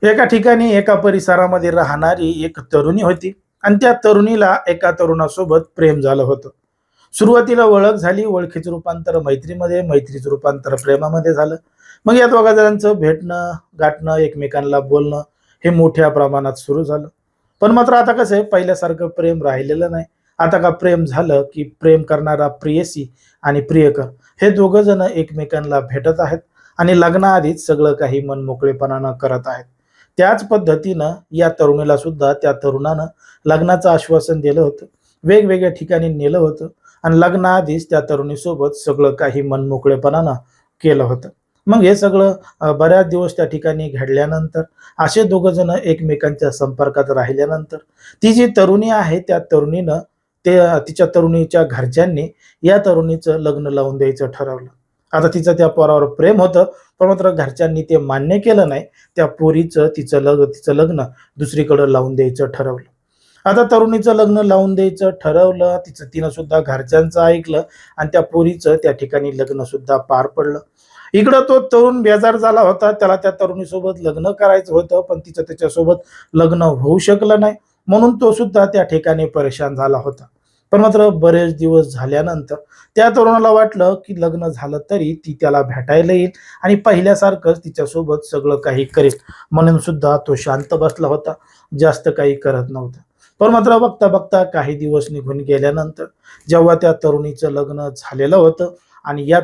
एका ठिकाणी एका परिसरामध्ये राहणारी एक तरुणी होती आणि त्या तरुणीला एका तरुणासोबत प्रेम झालं होतं. सुरुवातीला ओळख झाली, ओळखीचं रूपांतर मैत्रीमध्ये, मैत्रीचं रूपांतर प्रेमामध्ये झालं. मग या दोघा जणांचं भेटणं, गाठणं, एकमेकांना बोलणं हे मोठ्या प्रमाणात सुरू झालं. पण मात्र आता कसं आहे, पहिल्यासारखं प्रेम राहिलेलं नाही. आता का प्रेम झालं, की प्रेम करणारा प्रेयसी आणि प्रियकर हे दोघं जण एकमेकांना भेटत आहेत आणि लग्नाआधीच सगळं काही मनमोकळेपणानं करत आहेत. त्याच पद्धतीनं या तरुणीला सुद्धा त्या तरुणानं लग्नाचं आश्वासन दिलं होतं. वेगवेगळ्या ठिकाणी नेलं होतं आणि लग्नाआधीच त्या तरुणीसोबत सगळं काही मनमोकळेपणानं केलं होतं. मग हे सगळं बऱ्याच दिवस त्या ठिकाणी घडल्यानंतर असे दोघं जण एकमेकांच्या संपर्कात राहिल्यानंतर ती जी तरुणी आहे त्या तरुणीनं तिच्या तरुणीच्या घरच्यांनी या तरुणीचं लग्न लावून द्यायचं ठरवलं. आता तिचं त्या पोरावर प्रेम होतं, पण मात्र घरच्यांनी ते मान्य केलं नाही. त्या पोरीचं तिचं लग्न दुसरीकडं लावून द्यायचं ठरवलं. आता तरुणीचं लग्न लावून द्यायचं ठरवलं. तिनं सुद्धा घरच्यांचं ऐकलं आणि त्या पोरीचं त्या ठिकाणी लग्न सुद्धा पार पडलं. इकडं तो तरुण बेजार झाला होता. त्याला त्या तरुणीसोबत लग्न करायचं होतं, पण तिचं त्याच्यासोबत लग्न होऊ शकलं नाही. म्हणून तो सुद्धा त्या ठिकाणी परेशान झाला होता. पण मात्र बरेच दिवस झाल्यानंतर त्या तरुणाला वाटलं, की लग्न झालं तरी ती त्याला भेटायला येईल आणि पहिल्यासारखंच तिच्यासोबत सगळं काही करेल. म्हणून सुद्धा तो शांत बसला होता. जास्त काही करत नव्हता. पण मात्र बघता बघता काही दिवस निघून गेल्यानंतर जेव्हा त्या तरुणीचं लग्न झालेलं होतं आणि या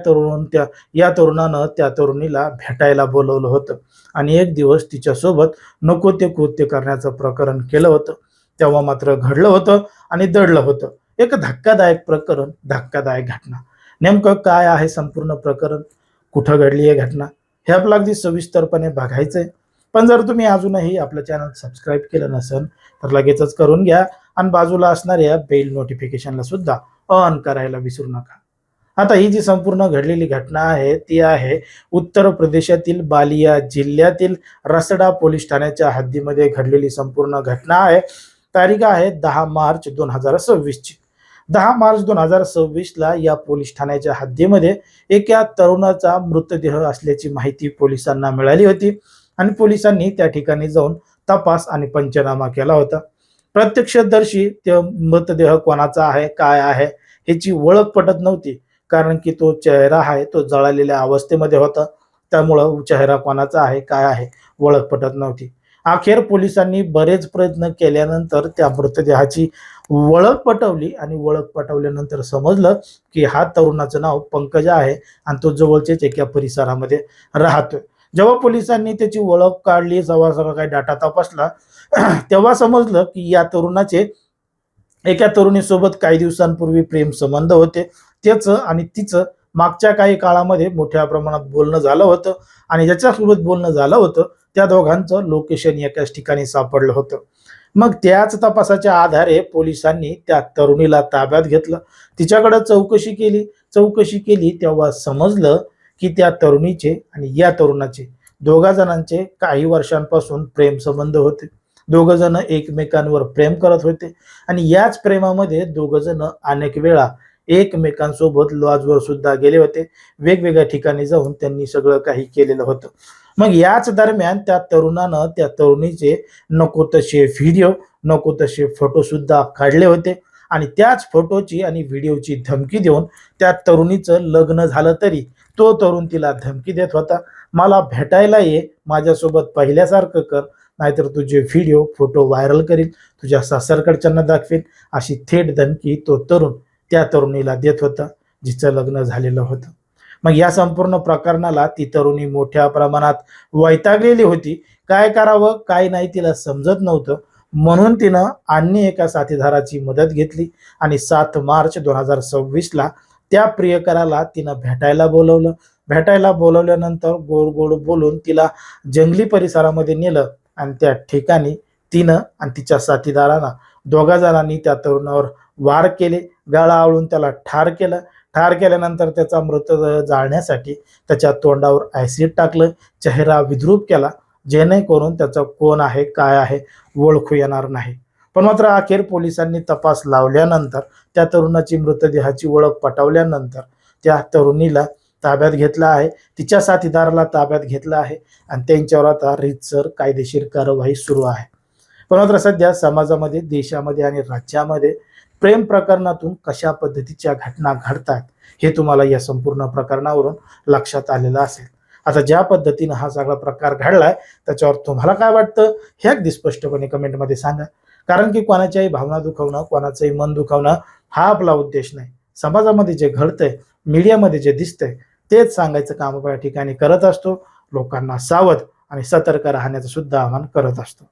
तरुणानं त्या तरुणीला भेटायला बोलवलं होतं आणि एक दिवस तिच्यासोबत नको ते कृत्य करण्याचं प्रकरण केलं होतं. तेव्हा मात्र घडलं होतं आणि दडलं होतं. एक धक्कादायक प्रकरण, धक्कादायक घटना. नेमकं काय आहे संपूर्ण प्रकरण? कुठं घडली आहे घटना? हे आपलं अगदी सविस्तरपणे बघायचंय. पण जर तुम्ही अजूनही आपलं चॅनल सबस्क्राईब केलं नसेल तर लगेचच करून घ्या आणि बाजूला असणाऱ्या बेल नोटिफिकेशनला सुद्धा ऑन करायला विसरू नका. आता ही जी संपूर्ण घडलेली घटना आहे ती आहे उत्तर प्रदेशातील बालिया जिल्ह्यातील रसडा पोलीस ठाण्याच्या हद्दीमध्ये घडलेली संपूर्ण घटना आहे. तारीख आहे 10 मार्च 2026 ची. 10 मार्च 2026ला या पोलीस ठाण्याच्या हद्दीमध्ये एका तरुणाचा मृतदेह असल्याची माहिती पोलिसांना मिळाली होती आणि पोलिसांनी त्या ठिकाणी जाऊन तपास आणि पंचनामा केला होता. प्रत्यक्षदर्शी ते मृतदेह कोणाचा आहे, काय आहे ह्याची ओळख पटत नव्हती. कारण की तो चेहरा आहे तो जळालेल्या अवस्थेमध्ये होता. त्यामुळं चेहरा कोणाचा आहे, काय आहे ओळख पटत नव्हती. अखेर पोलिसांनी बरेच प्रयत्न केल्यानंतर त्या मृतदेहाची ओळख पटवली आणि ओळख पटवल्यानंतर समजलं की हा तरुणाचं नाव पंकज आहे आणि तो जवळचेच एका परिसरामध्ये राहतोय. जेव्हा पोलिसांनी त्याची ओळख काढली, जेव्हा सगळा काही डाटा तपासला तेव्हा समजलं की या तरुणाचे एका तरुणीसोबत काही दिवसांपूर्वी प्रेम संबंध होते. त्याचं आणि तिचं मागच्या काही काळामध्ये मोठ्या प्रमाणात बोलणं झालं होतं आणि ज्याच्यासोबत बोलणं झालं होतं त्या दोघांचं लोकेशन एकाच ठिकाणी सापडलं होतं. मग त्याच तपासाच्या आधारे पोलिसांनी त्या तरुणीला ताब्यात घेतलं. तिच्याकडे चौकशी केली तेव्हा समजलं की त्या तरुणीचे आणि या तरुणाचे दोघा जणांचे काही वर्षांपासून प्रेम संबंध होते. दोघं जण एकमेकांवर प्रेम करत होते आणि याच प्रेमामध्ये दोघं जण अनेक वेळा एकमेकांसोबत लॉजवर सुद्धा गेले होते. वेगवेगळ्या ठिकाणी जाऊन त्यांनी सगळं काही केलेलं होतं. मग याच दरम्यान त्या तरुणानं त्या तरुणीचे नको तसे व्हिडिओ, नको तसे फोटो सुद्धा काढले होते आणि त्याच फोटोची आणि व्हिडिओची धमकी देऊन त्या तरुणीचं लग्न झालं तरी तो तरुण तिला धमकी देत होता. मला भेटायला ये, माझ्यासोबत पहिल्यासारखं कर, नाहीतर तुझे व्हिडिओ, फोटो व्हायरल करील, तुझ्या सासरकडच्यांना दाखवेल, अशी थेट धमकी तो तरुण त्या तरुणीला देत होता, जिचं लग्न झालेलं होतं. मग या संपूर्ण प्रकरणाला ती तरुणी मोठ्या प्रमाणात वैतागलेली होती. काय करावं, काय नाही तिला समजत नव्हतं. म्हणून तिनं अन्य एका साथीदाराची मदत घेतली आणि 7 मार्च 2026ला त्या प्रियकराला तिनं भेटायला बोलवलं. भेटायला बोलवल्यानंतर गोड गोड बोलून तिला जंगली परिसरामध्ये नेलं आणि त्या ठिकाणी तिनं आणि तिच्या साथीदारांना दोघा जणांनी त्या तरुणावर वार केले. गळा आवळून त्याला ठार केलं. ठार केल्यानंतर त्याचा मृतदेह जाळण्यासाठी त्याच्या तोंडावर ॲसिड टाकलं, चेहरा विद्रूप केला, जेणेकरून त्याचा कोण आहे, काय आहे ओळखू येणार नाही. पण मात्र अखेर पोलिसांनी तपास लावल्यानंतर त्या तरुणाची मृतदेहाची ओळख पटवल्यानंतर त्या तरुणीला ताब्यात घेतला आहे, तिच्या साथीदाराला ताब्यात घेतलं आहे आणि त्यांच्यावर आता रीतसर कायदेशीर कारवाई सुरू आहे. पण मात्र सध्या समाजामध्ये, देशामध्ये आणि राज्यामध्ये प्रेम प्रकरणातून कशा पद्धतीच्या घटना घडतात हे तुम्हाला या संपूर्ण प्रकरणावरून लक्षात आलेलं असेल. आता ज्या पद्धतीनं हा सगळा प्रकार घडलाय त्याच्यावर तुम्हाला काय वाटतं हे अगदी स्पष्टपणे कमेंटमध्ये सांगा. कारण की कोणाच्याही भावना दुखवणं, कोणाचंही मन दुखवणं हा आपला उद्देश नाही. समाजामध्ये जे घडतंय, मीडियामध्ये जे दिसतंय तेच सांगायचं काम आपण या ठिकाणी करत असतो. लोकांना सावध आणि सतर्क राहण्याचं सुद्धा आवाहन करत असतो.